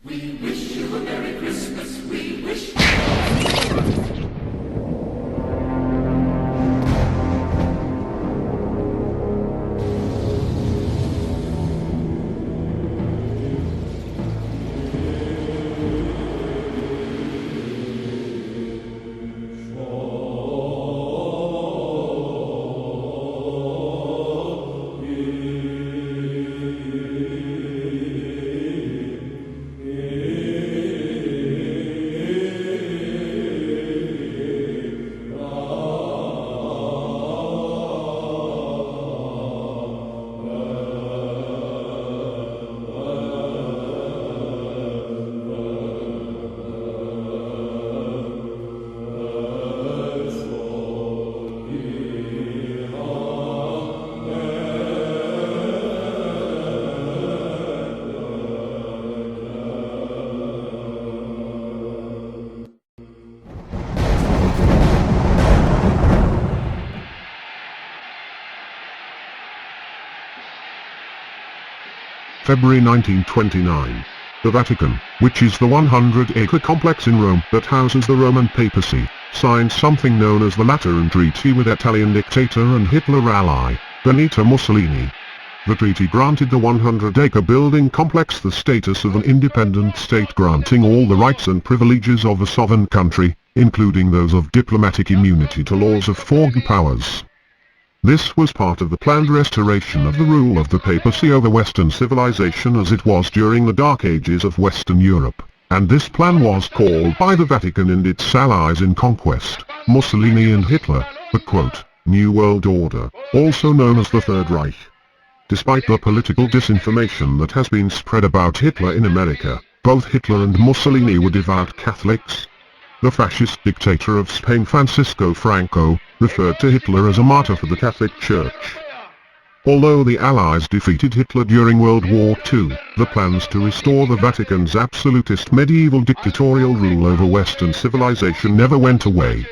We wish you a Merry Christmas, we wish. February 1929. The Vatican, which is the 100-acre complex in Rome that houses the Roman papacy, signed something known as the Lateran Treaty with Italian dictator and Hitler ally, Benito Mussolini. The treaty granted the 100-acre building complex the status of an independent state, granting all the rights and privileges of a sovereign country, including those of diplomatic immunity to laws of foreign powers. This was part of the planned restoration of the rule of the papacy over Western civilization as it was during the Dark Ages of Western Europe, and this plan was called by the Vatican and its allies in conquest, Mussolini and Hitler, the quote, New World Order, also known as the Third Reich. Despite the political disinformation that has been spread about Hitler in America, both Hitler and Mussolini were devout Catholics. The fascist dictator of Spain, Francisco Franco, referred to Hitler as a martyr for the Catholic Church. Although the Allies defeated Hitler during World War II, the plans to restore the Vatican's absolutist medieval dictatorial rule over Western civilization never went away.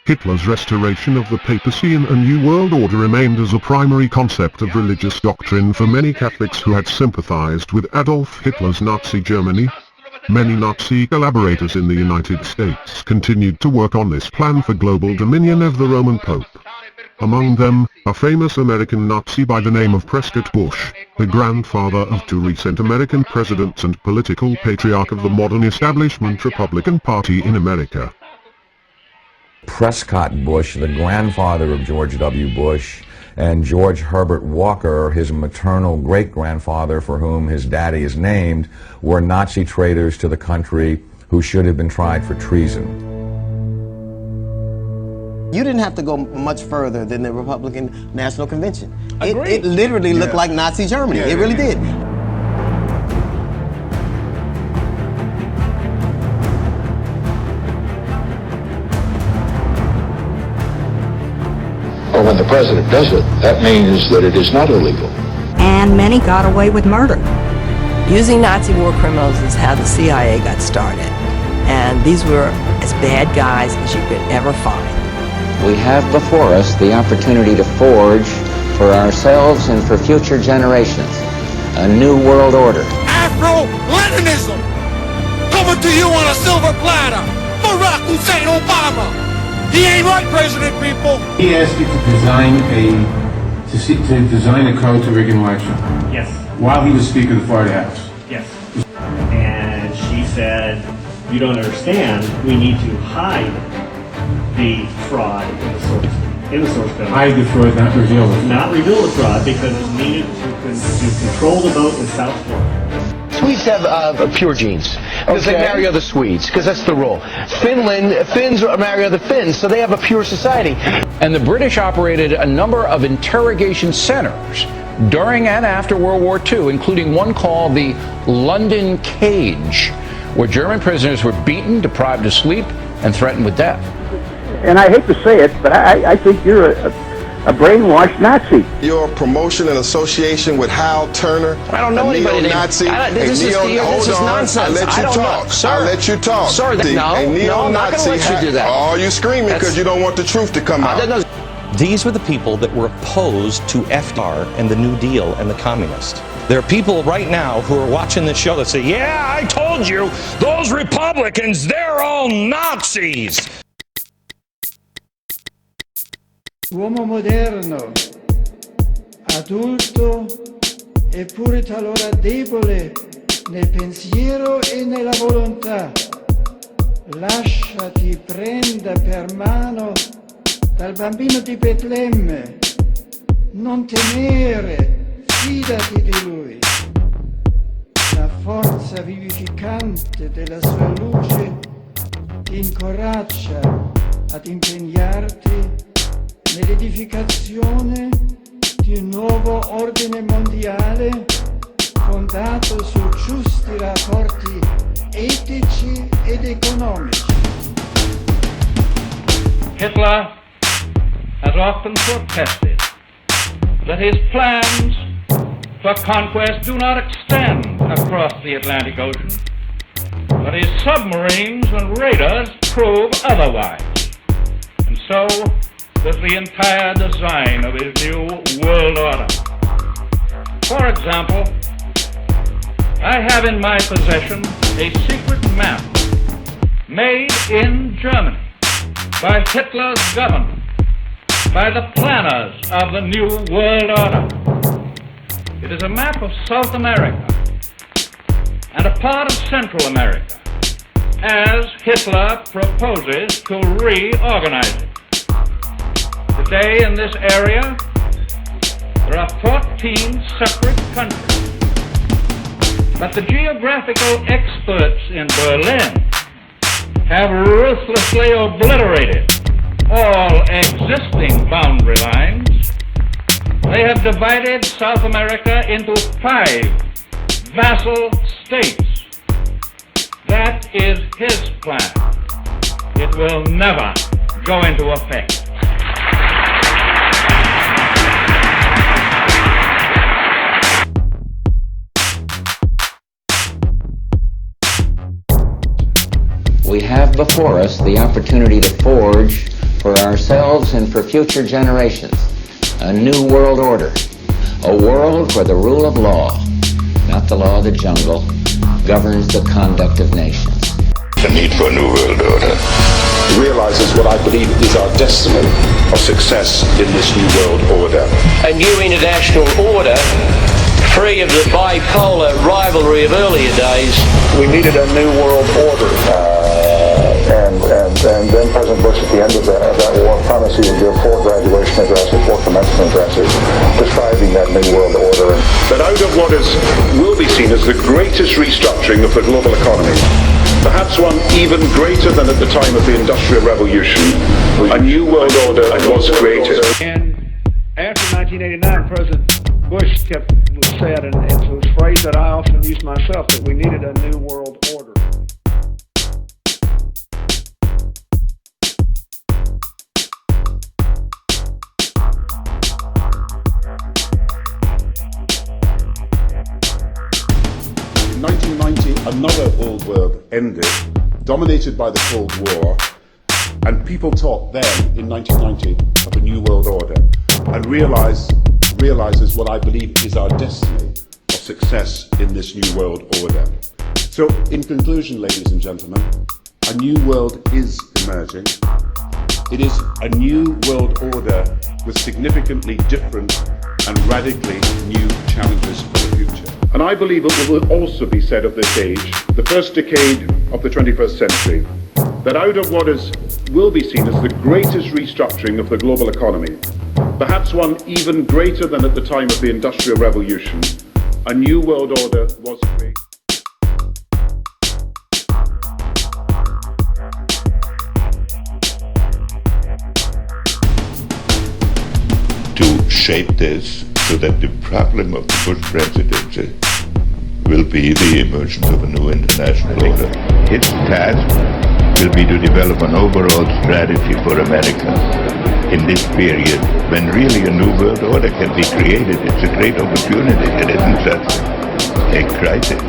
Hitler's restoration of the papacy and a new world order remained as a primary concept of religious doctrine for many Catholics who had sympathized with Adolf Hitler's Nazi Germany. Many Nazi collaborators in the United States continued to work on this plan for global dominion of the Roman Pope. Among them, a famous American Nazi by the name of Prescott Bush, the grandfather of two recent American presidents and political patriarch of the modern establishment Republican Party in America. Prescott Bush, the grandfather of George W. Bush, and George Herbert Walker, his maternal great-grandfather for whom his daddy is named, were Nazi traitors to the country who should have been tried for treason. You didn't have to go much further than the Republican National Convention. Agreed. It literally looked like Nazi Germany. It really did. Or when the president does it, that means that it is not illegal. And many got away with murder. Using Nazi war criminals is how the CIA got started. And these were as bad guys as you could ever find. We have before us the opportunity to forge for ourselves and for future generations a new world order. Afro-Leninism coming to you on a silver platter. Barack Hussein Obama. He ain't right, President, people. He asked you to design a code to rig an election. Yes. While he was Speaker of the Florida House. Yes. And she said, you don't understand, we need to hide the fraud in the source code. Hide the fraud, not reveal the fraud. Not reveal the fraud because it's needed to control the vote in South Florida. Swedes have pure genes because they marry other Swedes, because that's the rule. Finns marry other Finns, so they have a pure society. And the British operated a number of interrogation centers during and after World War II, including one called the London Cage, where German prisoners were beaten, deprived of sleep, and threatened with death. And I hate to say it, but I think you're a brainwashed Nazi. Your promotion and association with Hal Turner, I don't know anybody neo-Nazi, this is nonsense. I'll let you talk. Sir. I'll let you talk. Sir, no, I'm not going to let you do that. Oh, you screaming because you don't want the truth to come out. These were the people that were opposed to FDR and the New Deal and the communists. There are people right now who are watching this show that say, yeah, I told you, those Republicans, they're all Nazis. Uomo moderno, adulto, eppure talora debole nel pensiero e nella volontà. Lasciati prenda per mano dal bambino di Betlemme. Non temere, fidati di lui. La forza vivificante della sua luce ti incoraggia ad impegnarti nell'edificazione di un nuovo ordine mondiale fondato su giusti rapporti etici ed economici. Hitler has often protested that his plans for conquest do not extend across the Atlantic Ocean, but his submarines and radars prove otherwise. And so does the entire design of his new world order. For example, I have in my possession a secret map made in Germany by Hitler's government, by the planners of the new world order. It is a map of South America and a part of Central America as Hitler proposes to reorganize it. Today in this area, there are 14 separate countries. But the geographical experts in Berlin have ruthlessly obliterated all existing boundary lines. They have divided South America into 5 vassal states. That is his plan. It will never go into effect. We have before us the opportunity to forge for ourselves and for future generations a new world order, a world where the rule of law, not the law of the jungle, governs the conduct of nations. The need for a new world order realizes what I believe is our destiny of success in this new world order. A new international order, free of the bipolar rivalry of earlier days. We needed a new world order. And then President Bush, at the end of that war, promised he would give 4 graduation addresses, 4 commencement addresses, describing that new world order. That out of what will be seen as the greatest restructuring of the global economy, perhaps one even greater than at the time of the Industrial Revolution, a new world order was created. And after 1989, President Bush said, and it's a phrase that I often use myself, that we needed a new world order. In 1990, another old world ended, dominated by the Cold War, and people talked then, in 1990, of a new world order, and realizes what I believe is our destiny of success in this new world order. So, in conclusion, ladies and gentlemen, a new world is emerging. It is a new world order with significantly different and radically new challenges for the future. And I believe it will also be said of this age, the first decade of the 21st century, that out of what will be seen as the greatest restructuring of the global economy, perhaps one even greater than at the time of the Industrial Revolution, a new world order was created. To shape this so that the problem of the Bush presidency will be the emergence of a new international order. Its task will be to develop an overall strategy for America in this period when really a new world order can be created. It's a great opportunity. It isn't such a crisis.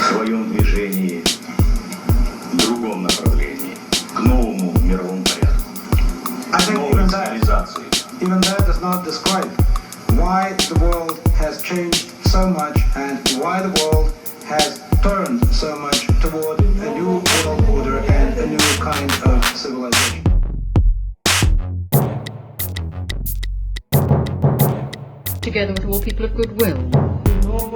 в своем движении в другом направлении, к новому мировому порядку, к новой цивилизации. Even that does not describe why the world has changed so much and why the world has turned so much toward a new world order and a new kind of civilization. Together with all people of goodwill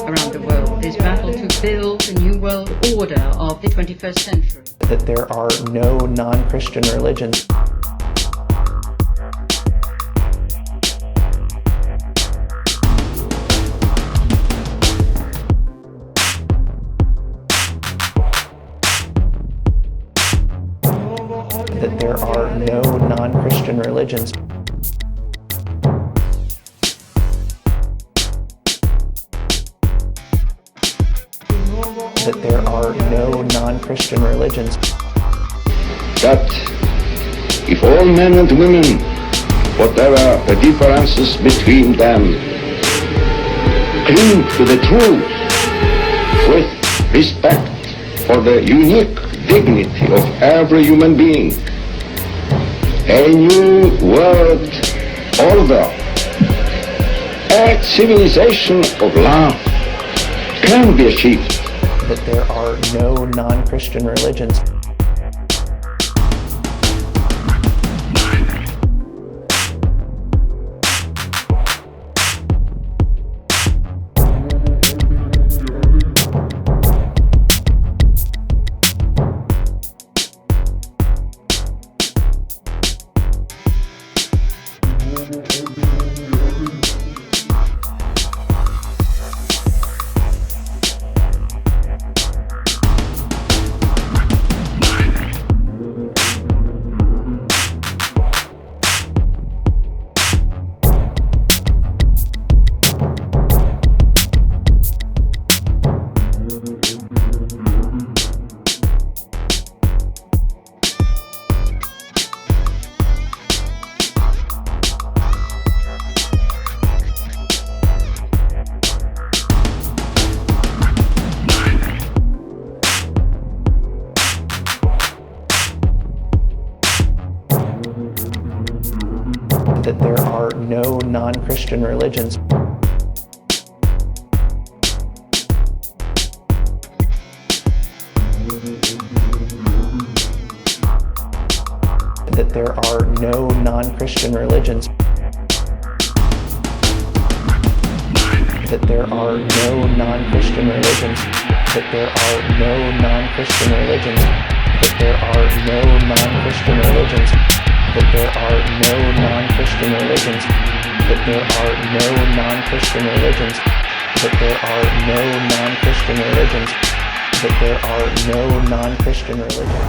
around the world, this battle to build the new world order of the 21st century. That there are no non-Christian religions. That there are no non-Christian religions. That there are no non-Christian religions. That if all men and women, whatever the differences between them, cling to the truth with respect for the unique dignity of every human being, a new world order, a civilization of love can be achieved. That there are no non-Christian religions. That there are no non-Christian religions. That there are no non-Christian religions. That there are no non-Christian religions. That there are no non-Christian religions. That there are no non-Christian religions. That there are no non-Christian religions. That there are no non-Christian religions. That there are no non-Christian religions. That there are no non-Christian religions.